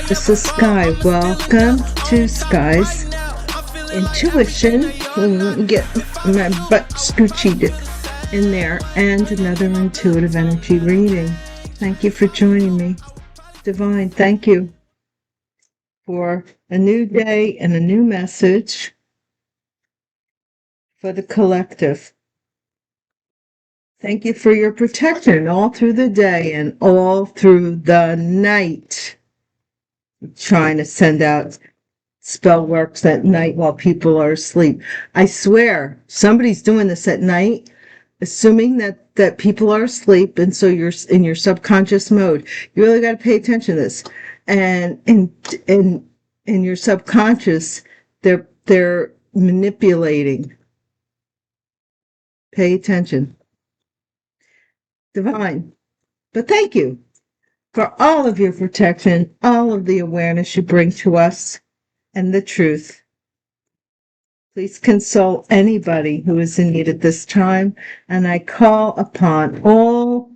This is Sky. Welcome to Sky's Intuition. Let me get my butt scoochied in there. And another intuitive energy reading. Thank you for joining me. Divine, thank you for a new day and a new message for the collective. Thank you for your protection all through the day and all through the night. I'm trying to send out spell works at night while people are asleep. I swear, somebody's doing this at night, assuming that people are asleep, and so you're in your subconscious mode. You really got to pay attention to this. And in your subconscious, they're manipulating. Pay attention. Divine. But thank you for all of your protection, all of the awareness you bring to us, and the truth. Please console anybody who is in need at this time, and I call upon all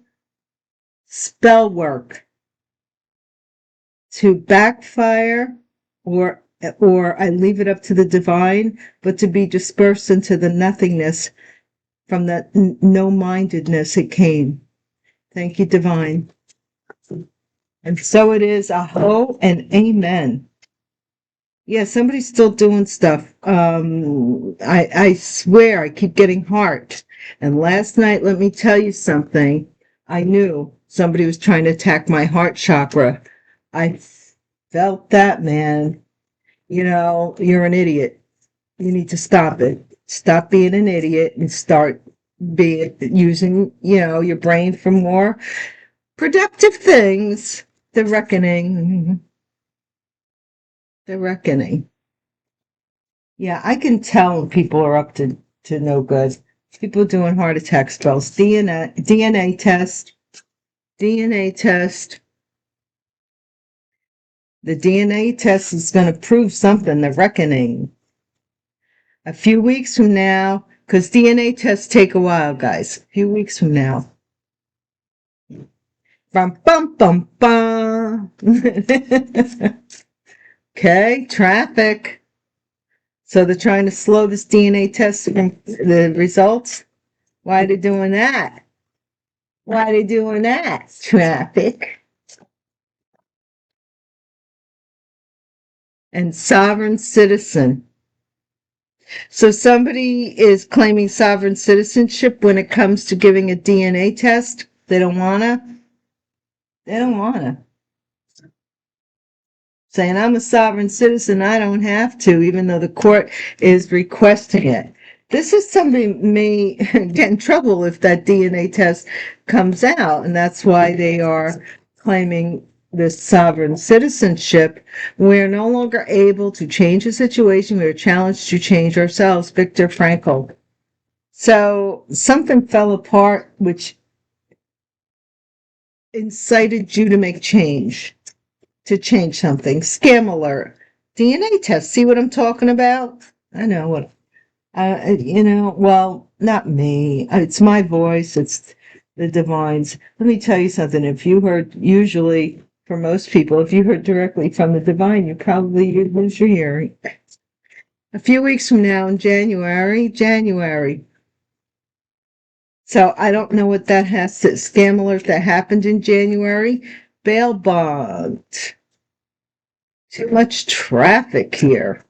spell work to backfire, or I leave it up to the divine, but to be dispersed into the nothingness from that no-mindedness it came. Thank you, divine. And so it is. Aho and amen. Yeah, somebody's still doing stuff. I swear I keep getting heart. And last night, let me tell you something. I knew somebody was trying to attack my heart chakra. I felt that, man. You know, you're an idiot. You need to stop it. Stop being an idiot and start using, your brain for more productive things. The reckoning. The reckoning. Yeah, I can tell when people are up to no good. People doing heart attack spells. DNA test. DNA test. The DNA test is going to prove something. The reckoning. A few weeks from now, because DNA tests take a while, guys. A few weeks from now. Bum, bum, bum, bum. Okay, traffic. So they're trying to slow this DNA test from the results. Why are they doing that? Why are they doing that? Traffic. And sovereign citizen. So somebody is claiming sovereign citizenship when it comes to giving a DNA test. They don't want to. They don't want to. Saying, I'm a sovereign citizen, I don't have to, even though the court is requesting it. This is somebody may get in trouble if that DNA test comes out, and that's why they are claiming this sovereign citizenship. We're no longer able to change the situation. We're challenged to change ourselves. Viktor Frankl. So something fell apart, which incited you to make change. To change something. Scam alert. DNA test. See what I'm talking about? I know what. Well, not me. It's my voice. It's the divines. Let me tell you something. If you heard, usually for most people, if you heard directly from the divine, you'd lose your hearing. A few weeks from now in January. So I don't know what that has to, scam alert that happened in January. Bail bond. Too much traffic here.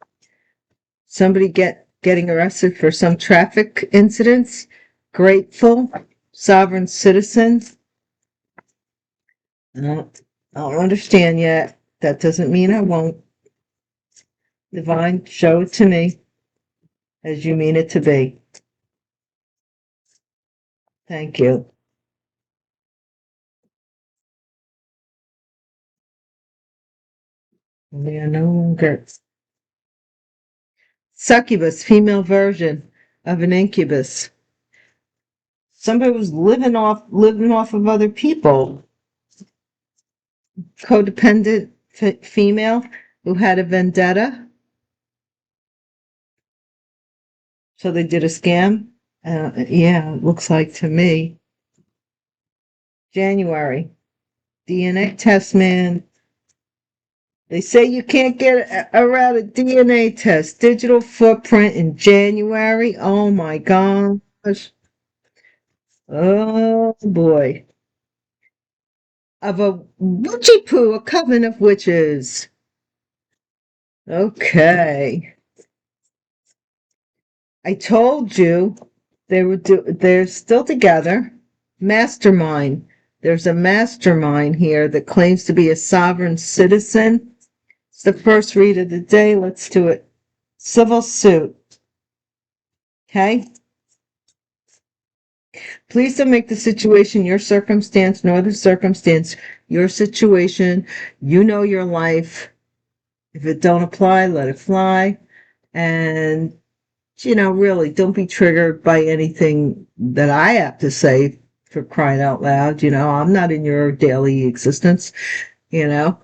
Somebody getting arrested for some traffic incidents. Grateful. Sovereign citizen. I don't understand yet. That doesn't mean I won't. Divine, show it to me as you mean it to be. Thank you. We are no longer. Succubus, female version of an incubus. Somebody was living off of other people. Codependent female who had a vendetta. So they did a scam. Yeah, it looks like to me. January. DNA test man. They say you can't get around a DNA test. Digital footprint in January. Oh my gosh. Oh boy. Of a witchy poo, a coven of witches. Okay. I told you they're still together. Mastermind. There's a mastermind here that claims to be a sovereign citizen. It's the first read of the day. Let's do it. Civil suit. Okay? Please don't make the situation your circumstance nor the circumstance your situation. You know your life. If it don't apply, let it fly. And, really don't be triggered by anything that I have to say, for crying out loud. I'm not in your daily existence, you know.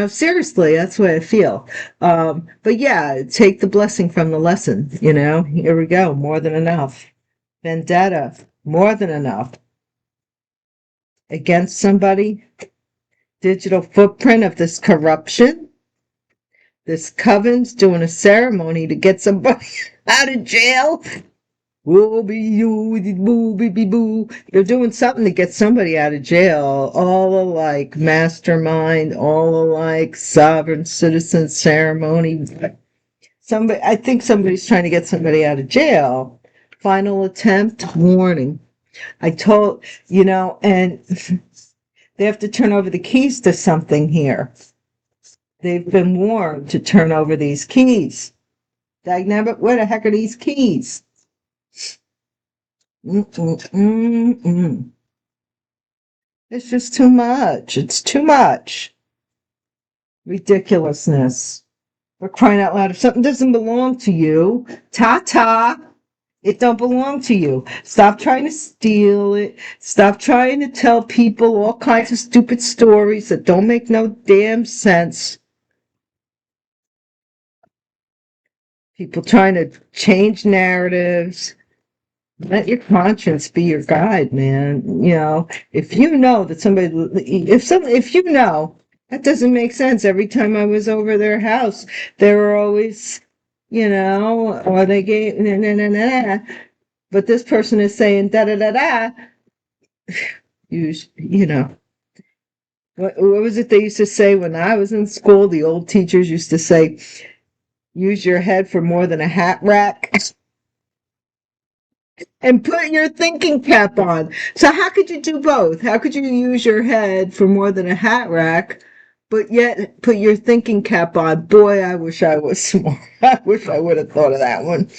Seriously, that's what I feel. But yeah, take the blessing from the lesson, Here we go. More than enough. Vendetta. More than enough. Against somebody. Digital footprint of this corruption. This coven's doing a ceremony to get somebody out of jail. They're doing something to get somebody out of jail. All alike, mastermind, all alike, sovereign citizen ceremony. I think somebody's trying to get somebody out of jail. Final attempt, warning. I told, and they have to turn over the keys to something here. They've been warned to turn over these keys. Dagnabbit, where the heck are these keys? It's just too much. It's too much. Ridiculousness. For crying out loud. If something doesn't belong to you, ta-ta. It don't belong to you. Stop trying to steal it. Stop trying to tell people all kinds of stupid stories that don't make no damn sense. People trying to change narratives. Let your conscience be your guide, man. If you know that that doesn't make sense. Every time I was over their house, they were always, or they gave, but this person is saying da da da da. What was it they used to say when I was in school? The old teachers used to say, use your head for more than a hat rack. And put your thinking cap on. So how could you do both? How could you use your head for more than a hat rack, but yet put your thinking cap on? Boy, I wish I was smart. I wish I would have thought of that one.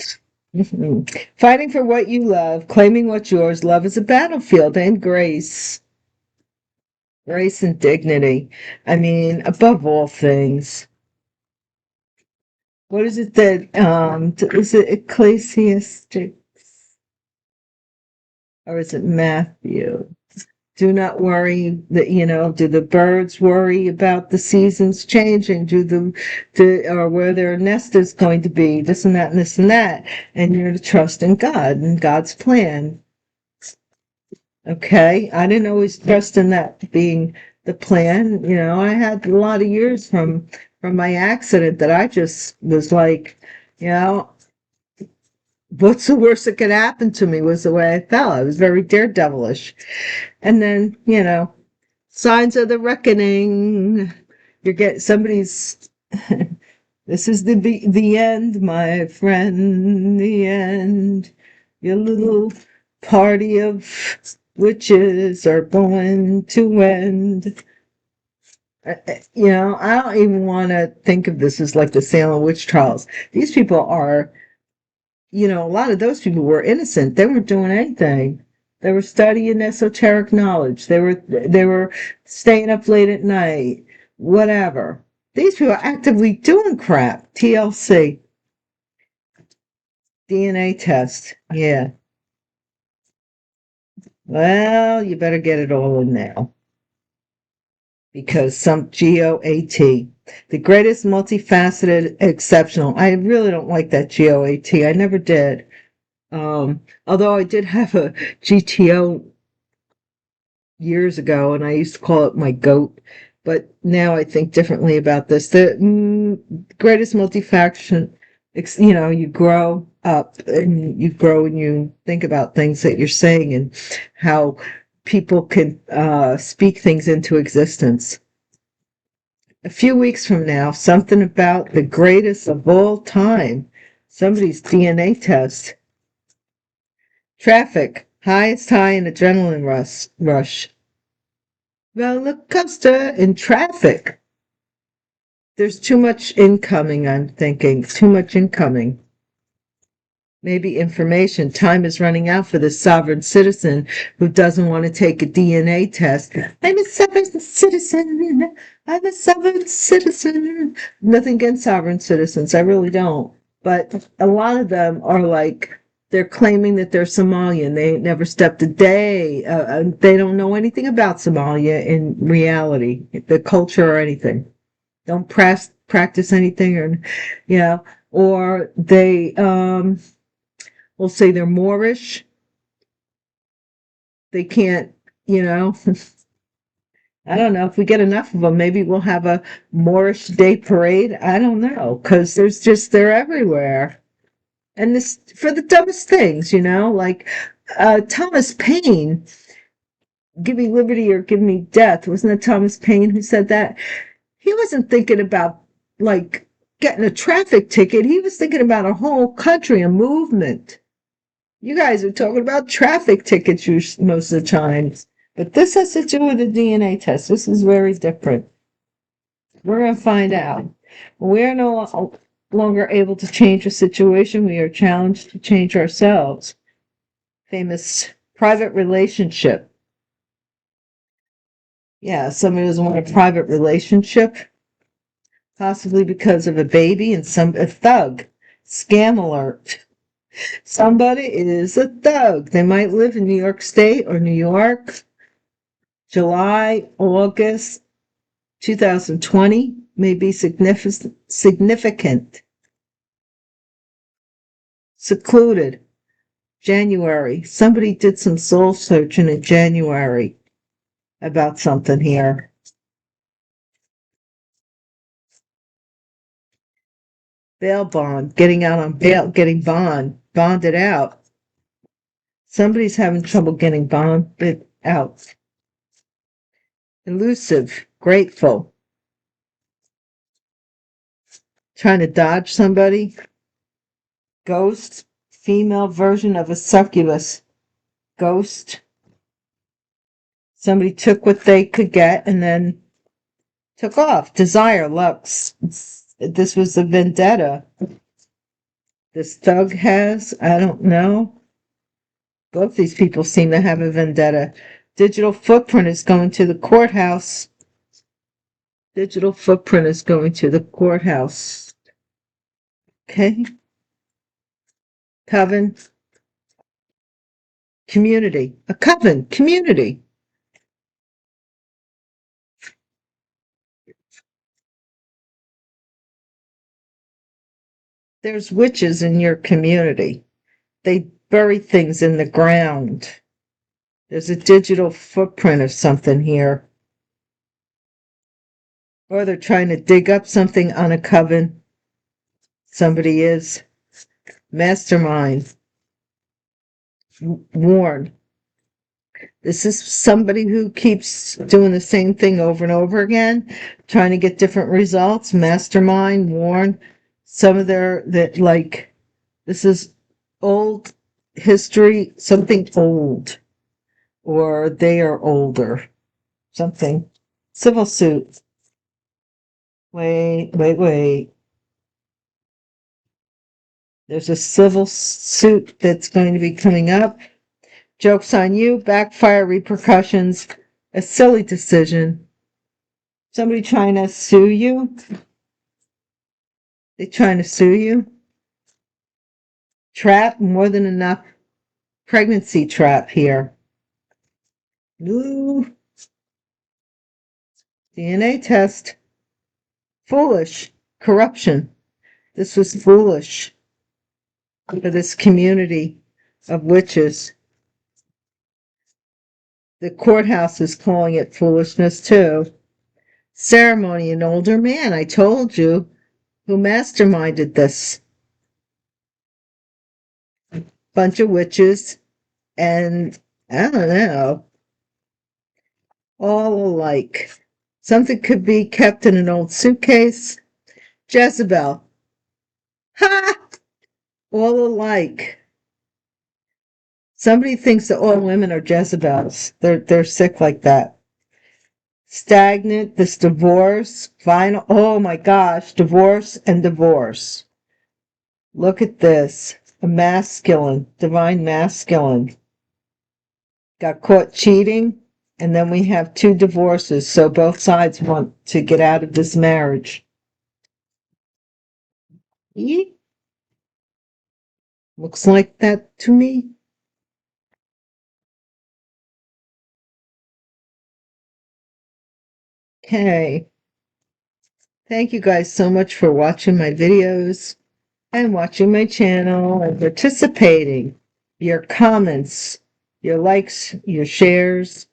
Fighting for what you love, claiming what's yours. Love is a battlefield, and grace. Grace and dignity. I mean, above all things. What is it that, is it Ecclesiastes? Or is it Matthew? Do not worry that, do the birds worry about the seasons changing? Or where their nest is going to be, this and that and this and that. And you're to trust in God and God's plan. Okay. I didn't always trust in that being the plan. I had a lot of years from my accident that I just was like, what's the worst that could happen to me, was the way I felt. I was very daredevilish. And then, signs of the reckoning. Somebody's, this is the end, my friend, the end. Your little party of witches are going to end. I don't even want to think of this as like the Salem witch trials. These people are, a lot of those people were innocent. They weren't doing anything. They were studying esoteric knowledge. They were staying up late at night, whatever. These people are actively doing crap. TLC. DNA test. Yeah. Well, you better get it all in now. Because some GOAT. The greatest, multifaceted, exceptional. I really don't like that GOAT. I never did. Although I did have a GTO years ago, and I used to call it my goat. but now I think differently about this. The greatest multifaction, you grow up and you grow and you think about things that you're saying and how people can speak things into existence. A few weeks from now, something about the greatest of all time, somebody's DNA test. Traffic, highest high in adrenaline rush. Roller coaster in traffic. There's too much incoming, I'm thinking. Too much incoming. Maybe information. Time is running out for this sovereign citizen who doesn't want to take a DNA test. I'm a sovereign citizen. I'm a sovereign citizen. Nothing against sovereign citizens. I really don't. But a lot of them are like, they're claiming that they're Somalian. They never stepped a day. They don't know anything about Somalia in reality, the culture or anything. Don't practice anything, or they will say they're Moorish. They can't, I don't know if we get enough of them. Maybe we'll have a Moorish Day parade. I don't know, because they're everywhere. And this, for the dumbest things, like Thomas Paine, give me liberty or give me death. Wasn't it Thomas Paine who said that? He wasn't thinking about, like, getting a traffic ticket. He was thinking about a whole country, a movement. You guys are talking about traffic tickets most of the time. But this has to do with the DNA test. This is very different. We're going to find out. We're no longer able to change a situation. We are challenged to change ourselves. Famous private relationship. Yeah, somebody doesn't want a private relationship. Possibly because of a baby and a thug. Scam alert. Somebody is a thug. They might live in New York State or New York. July, August 2020 may be significant. Secluded. January. Somebody did some soul searching in January about something here. Bail bond. Getting out on bail. Getting bonded out. Somebody's having trouble getting bonded out. Elusive. Grateful. Trying to dodge somebody. Ghost. Female version of a succubus. Ghost. Somebody took what they could get and then took off. Desire. Lux. This was a vendetta. This thug has. I don't know. Both these people seem to have a vendetta. Digital footprint is going to the courthouse. Digital footprint is going to the courthouse. Okay. Coven. Community. A coven. Community. There's witches in your community. They bury things in the ground. There's a digital footprint of something here. Or they're trying to dig up something on a coven. Somebody is. Mastermind. Warn. This is somebody who keeps doing the same thing over and over again, trying to get different results. Mastermind, warn. Some of this is old history, something old. Or they are older. Something. Civil suit. Wait. There's a civil suit that's going to be coming up. Joke's on you. Backfire repercussions. A silly decision. Somebody trying to sue you. They trying to sue you. Trap. More than enough. Pregnancy trap here. Ooh. DNA test. Foolish. Corruption. This was foolish for this community of witches. The courthouse is calling it foolishness too. ceremony, an older man, I told you, who masterminded this. Bunch of witches, and I don't know, all alike. Something could be kept in an old suitcase. Jezebel. Ha! All alike. Somebody thinks that all women are Jezebels. They're sick like that. Stagnant, this divorce, final. Oh my gosh, divorce and divorce. Look at this. A masculine, divine masculine. Got caught cheating, and then we have 2 divorces, so both sides want to get out of this marriage. Eek. Looks like that to me. Okay. Thank you guys so much for watching my videos and watching my channel and participating. Your comments, your likes, your shares.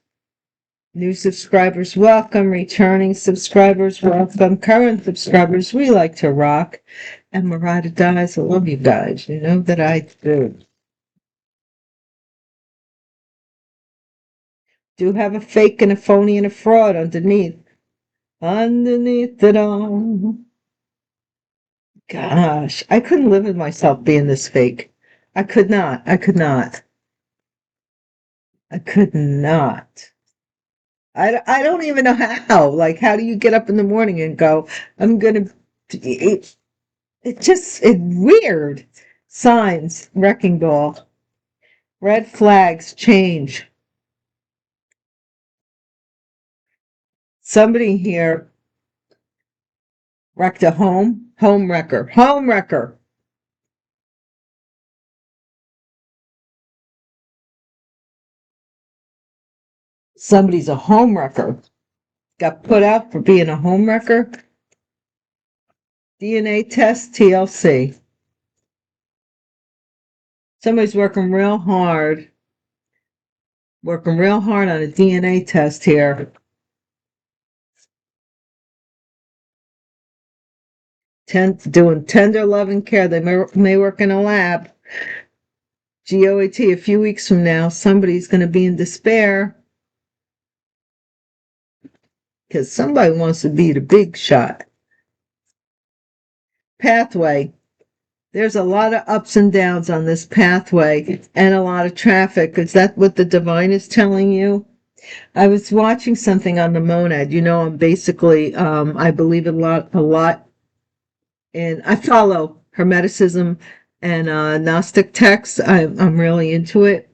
New subscribers, welcome. Returning subscribers, welcome. Current subscribers, we like to rock. And Murata dies. I love you guys. You know that I do. Do have a fake and a phony and a fraud underneath. Underneath it all. Gosh, I couldn't live with myself being this fake. I could not. I could not. I could not. I don't even know how. Like, how do you get up in the morning and go, I'm going to... It's weird. Signs, wrecking ball. Red flags, change. Somebody here wrecked a home. Home wrecker. Home wrecker. Somebody's a home wrecker. Got put out for being a home wrecker. DNA test, TLC. Somebody's working real hard on a DNA test here. Doing tender love and care. They may work in a lab. GOAT, a few weeks from now, somebody's going to be in despair because somebody wants to be the big shot. Pathway. There's a lot of ups and downs on this pathway and a lot of traffic. Is that what the divine is telling you? I was watching something on the monad. You know, I'm basically, I believe a lot in, I follow Hermeticism and Gnostic texts. I'm really into it.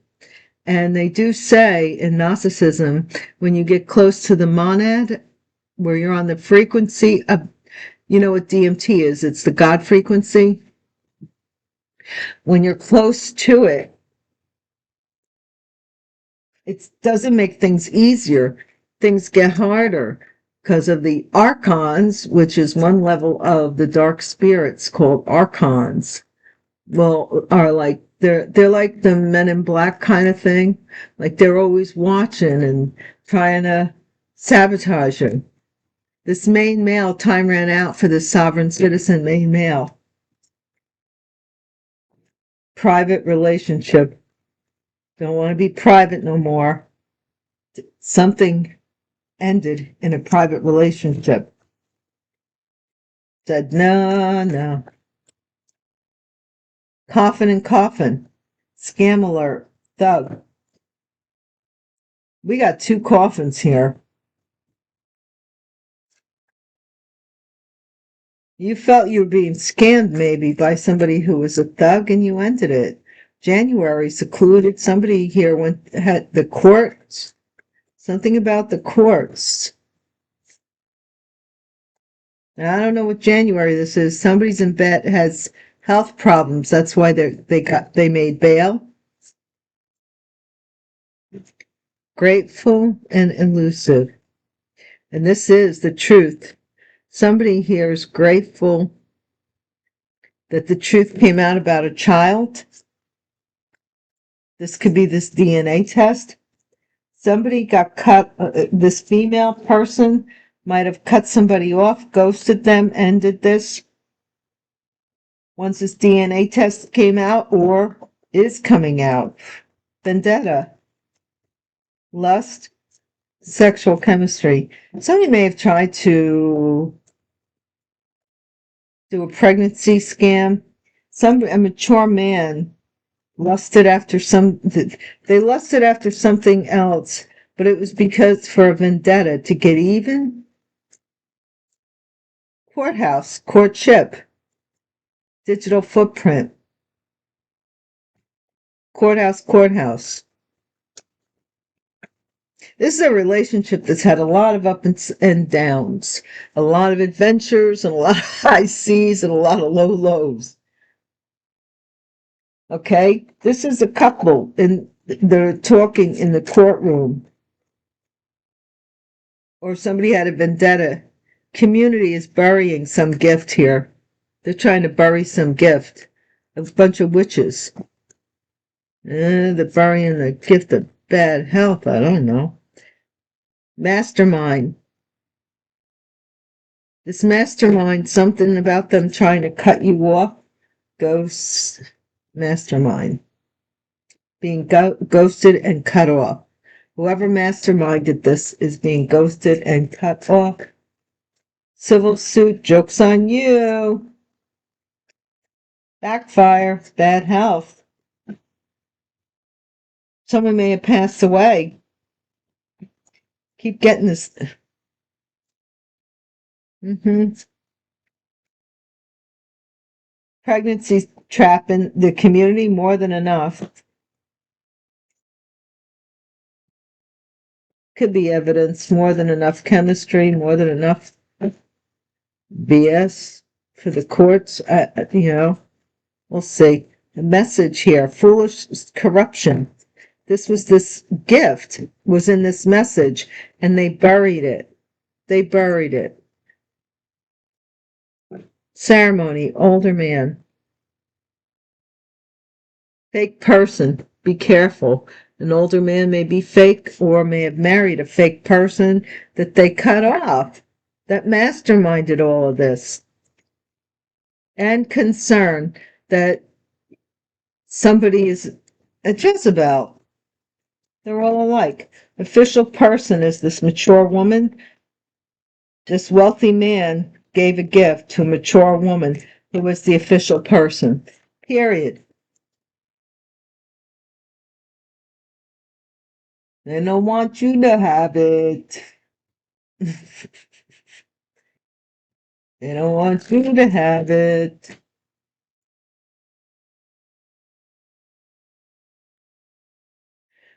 And they do say in Gnosticism, when you get close to the monad, where you're on the frequency of, you know what DMT is? It's the God frequency. When you're close to it, it doesn't make things easier. Things get harder because of the archons, which is one level of the dark spirits called archons. Well, are like they're like the Men in Black kind of thing. Like they're always watching and trying to sabotage you. This main male, time ran out for this sovereign citizen main male. Private relationship. Don't want to be private no more. Something ended in a private relationship. Said, no. Coffin and coffin. Scam alert. Thug. We got 2 coffins here. You felt you were being scammed maybe by somebody who was a thug and you ended it. January secluded. Somebody here had the courts. Something about the courts. Now, I don't know what January this is. Somebody's in bed, has health problems. That's why they made bail. Grateful and elusive. And this is the truth. Somebody here is grateful that the truth came out about a child. This could be this DNA test. Somebody got cut, this female person Might have cut somebody off, ghosted them, ended this once this DNA test came out or is coming out. Vendetta, lust, sexual chemistry. Somebody may have tried to do a pregnancy scam. A mature man lusted after they lusted after something else, but it was because for a vendetta to get even. Courthouse, courtship, digital footprint, courthouse. This is a relationship that's had a lot of ups and downs, a lot of adventures and a lot of high seas and a lot of low lows. Okay, this is a couple and they're talking in the courtroom, or somebody had a vendetta. Community is burying some gift here. They're trying to bury some gift. A bunch of witches. They're burying the gift of bad health. I don't know. Mastermind. This mastermind, something about them trying to cut you off. Ghosts. Mastermind. Being ghosted and cut off. Whoever masterminded this is being ghosted and cut off. Civil suit, joke's on you. Backfire, bad health. Someone may have passed away. Keep getting this. Pregnancy trapping the community more than enough. Could be evidence, more than enough chemistry, more than enough BS for the courts. We'll see. The message here, foolish corruption. This gift was in this message, and they buried it. Ceremony, older man. Fake person, be careful. An older man may be fake or may have married a fake person that they cut off, that masterminded all of this. And concern that somebody is a Jezebel. They're all alike. Official person is this mature woman. This wealthy man gave a gift to a mature woman who was the official person. Period. They don't want you to have it. They don't want you to have it.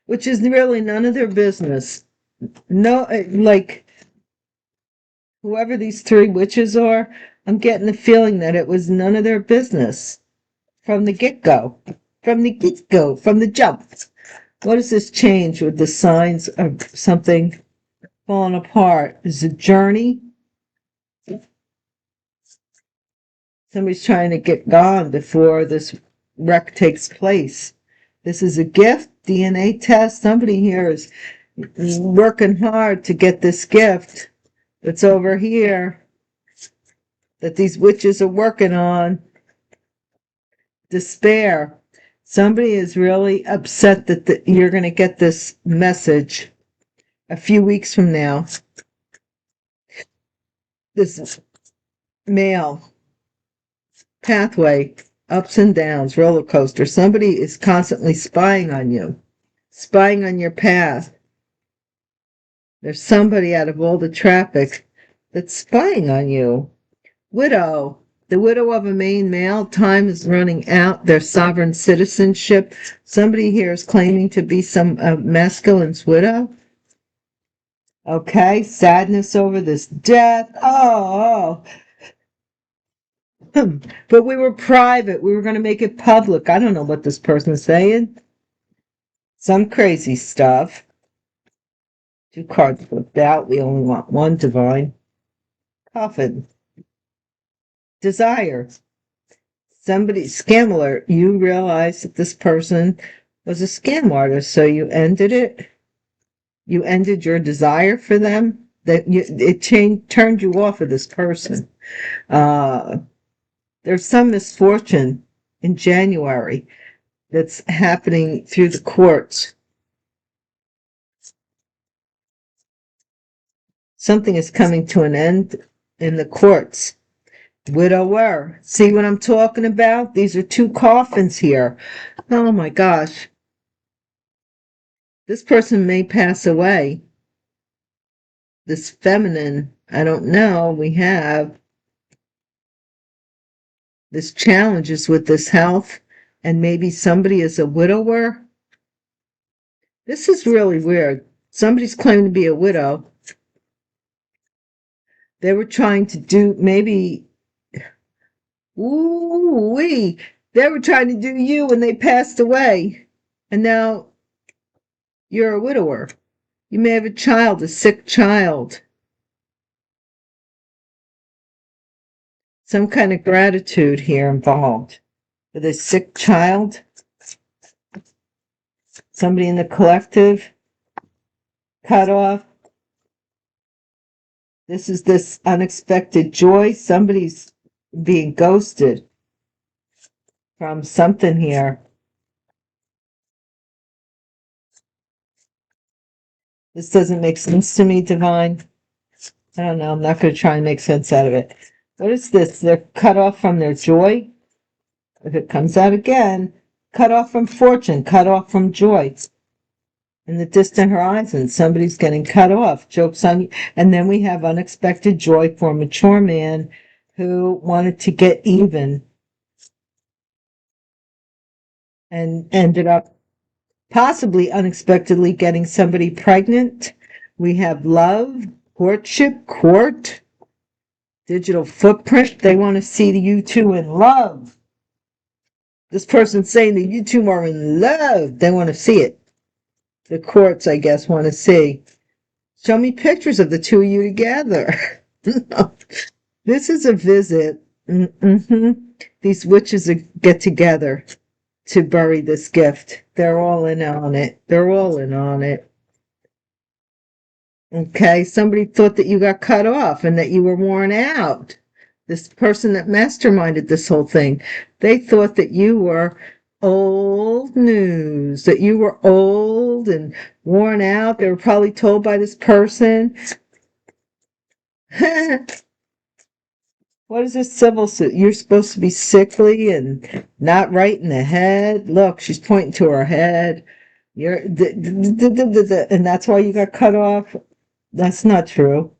Which is really none of their business. No, like, whoever these three witches are, I'm getting the feeling that it was none of their business from the get-go. From the jump. What does this change with the signs of something falling apart? Is it a journey? Somebody's trying to get gone before this wreck takes place. This is a gift, DNA test. Somebody here is working hard to get this gift that's over here, that these witches are working on. Despair. Somebody is really upset that you're going to get this message a few weeks from now. This is male pathway, ups and downs, roller coaster. Somebody is constantly spying on you, spying on your path. There's somebody out of all the traffic that's spying on you. Widow. The widow of a main male, time is running out, their sovereign citizenship. Somebody here is claiming to be some masculine's widow. Okay, sadness over this death. Oh. But we were private. We were going to make it public. I don't know what this person's saying. Some crazy stuff. 2 cards flipped out. We only want 1 divine. Coffin. Desire. Somebody, scam alert. You realize that this person was a scam artist, so you ended it. You ended your desire for them. that turned you off of this person. There's some misfortune in January that's happening through the courts. Something is coming to an end in the courts. Widower. See what I'm talking about? These are two coffins here. Oh my gosh. This person may pass away. This feminine, I don't know. We have this challenges with this health, and maybe somebody is a widower. This is really weird. Somebody's claiming to be a widow. They were trying to do maybe, ooh-wee, they were trying to do you when they passed away. And now you're a widower. You may have a child, a sick child. Some kind of gratitude here involved. With a sick child. Somebody in the collective. Cut off. This is this unexpected joy. Somebody's being ghosted from something here. This doesn't make sense to me, Divine. I don't know. I'm not going to try and make sense out of it. What is this? They're cut off from their joy. If it comes out again, cut off from fortune, cut off from joy. In the distant horizon, somebody's getting cut off. Joke's on you. And then we have unexpected joy for a mature man who wanted to get even and ended up possibly unexpectedly getting somebody pregnant. We have love, courtship, court, digital footprint. They want to see you two in love. This person's saying that you two are in love. They want to see it. The courts, I guess, want to see. Show me pictures of the two of you together. This is a visit. These witches get together to bury this gift. They're all in on it. They're all in on it. Okay, somebody thought that you got cut off and that you were worn out. This person that masterminded this whole thing, they thought that you were old news, that you were old and worn out. They were probably told by this person. What is this civil suit? You're supposed to be sickly and not right in the head. Look, she's pointing to her head. And that's why you got cut off. That's not true.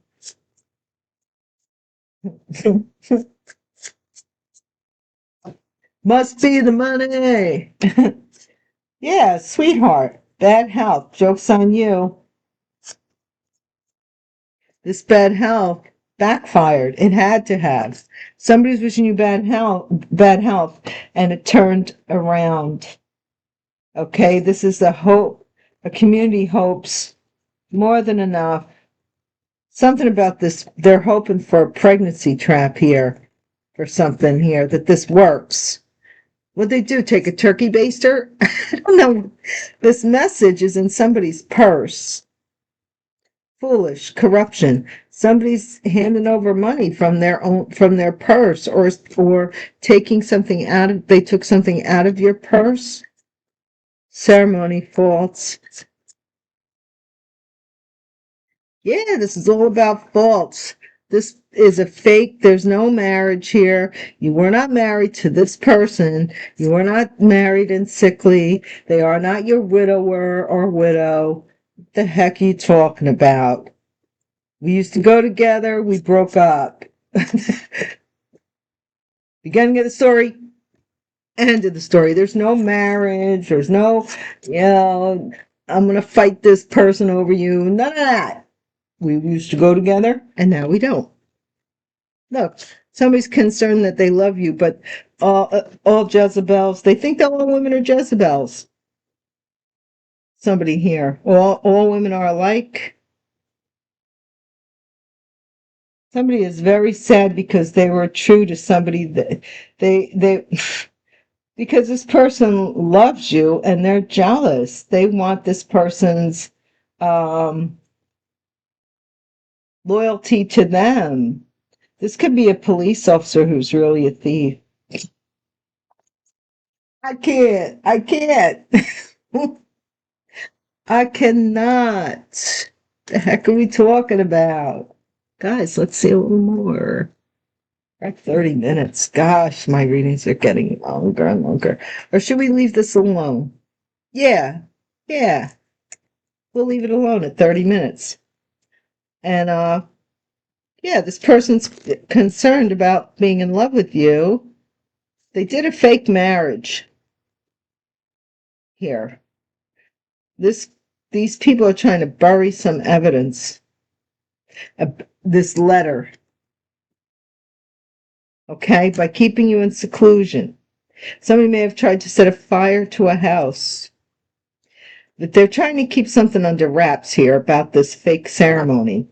Must be the money. Yeah, sweetheart. Bad health. Joke's on you. This bad health backfired. It had to have. Somebody's wishing you bad health, and it turned around. Okay, this is a hope. A community hopes more than enough. Something about this, they're hoping for a pregnancy trap here, for something here, that this works. What'd they do? Take a turkey baster? I don't know. This message is in somebody's purse. Foolish corruption. Somebody's handing over money from their purse, or taking something out of. They took something out of your purse. Ceremony faults. Yeah, this is all about faults. This is a fake. There's no marriage here. You were not married to this person. You were not married and sickly. They are not your widower or widow. What the heck are you talking about? We used to go together. We broke up. Beginning of the story, end of the story. There's no marriage. There's no, I'm going to fight this person over you. None of that. We used to go together, and now we don't. Look, somebody's concerned that they love you, but all Jezebels, they think that all women are Jezebels. Somebody here. All women are alike. Somebody is very sad because they were true to somebody that they because this person loves you and they're jealous. They want this person's loyalty to them. This could be a police officer who's really a thief. I can't. I can't. I cannot. The heck are we talking about? Guys, let's see a little more. We're at 30 minutes. Gosh, my readings are getting longer and longer. Or should we leave this alone? Yeah. Yeah. We'll leave it alone at 30 minutes. And yeah, this person's concerned about being in love with you. They did a fake marriage here. These people are trying to bury some evidence. This letter, okay, by keeping you in seclusion. Somebody may have tried to set a fire to a house. But they're trying to keep something under wraps here about this fake ceremony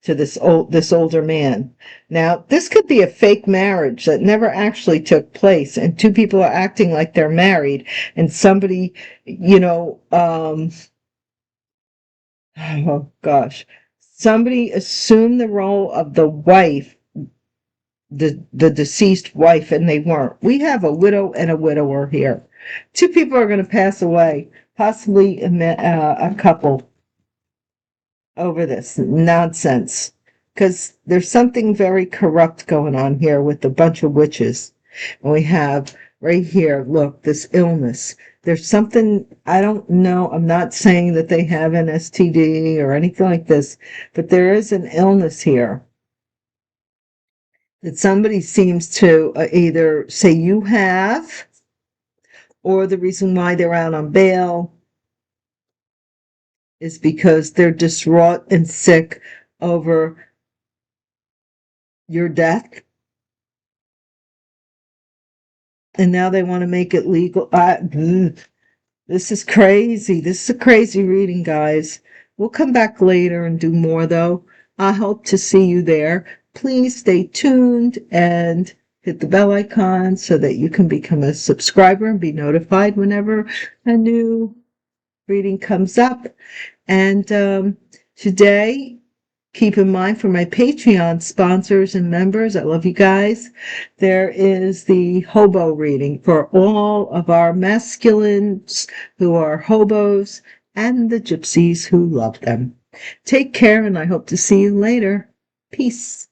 to this older man. Now, this could be a fake marriage that never actually took place, and two people are acting like they're married, and somebody, oh gosh, somebody assumed the role of the wife, the deceased wife, and they weren't. We have a widow and a widower here. Two people are going to pass away, possibly a couple, over this nonsense, because there's something very corrupt going on here with a bunch of witches. And we have right here, look, this illness. There's something, I don't know, I'm not saying that they have an STD or anything like this, but there is an illness here that somebody seems to either say you have, or the reason why they're out on bail is because they're distraught and sick over your death. And now they want to make it legal. This is crazy. This is a crazy reading, guys. We'll come back later and do more, though. I hope to see you there. Please stay tuned and hit the bell icon so that you can become a subscriber and be notified whenever a new reading comes up. And today, keep in mind for my Patreon sponsors and members, I love you guys, there is the Hobo reading for all of our masculines who are hobos and the gypsies who love them. Take care, and I hope to see you later. Peace.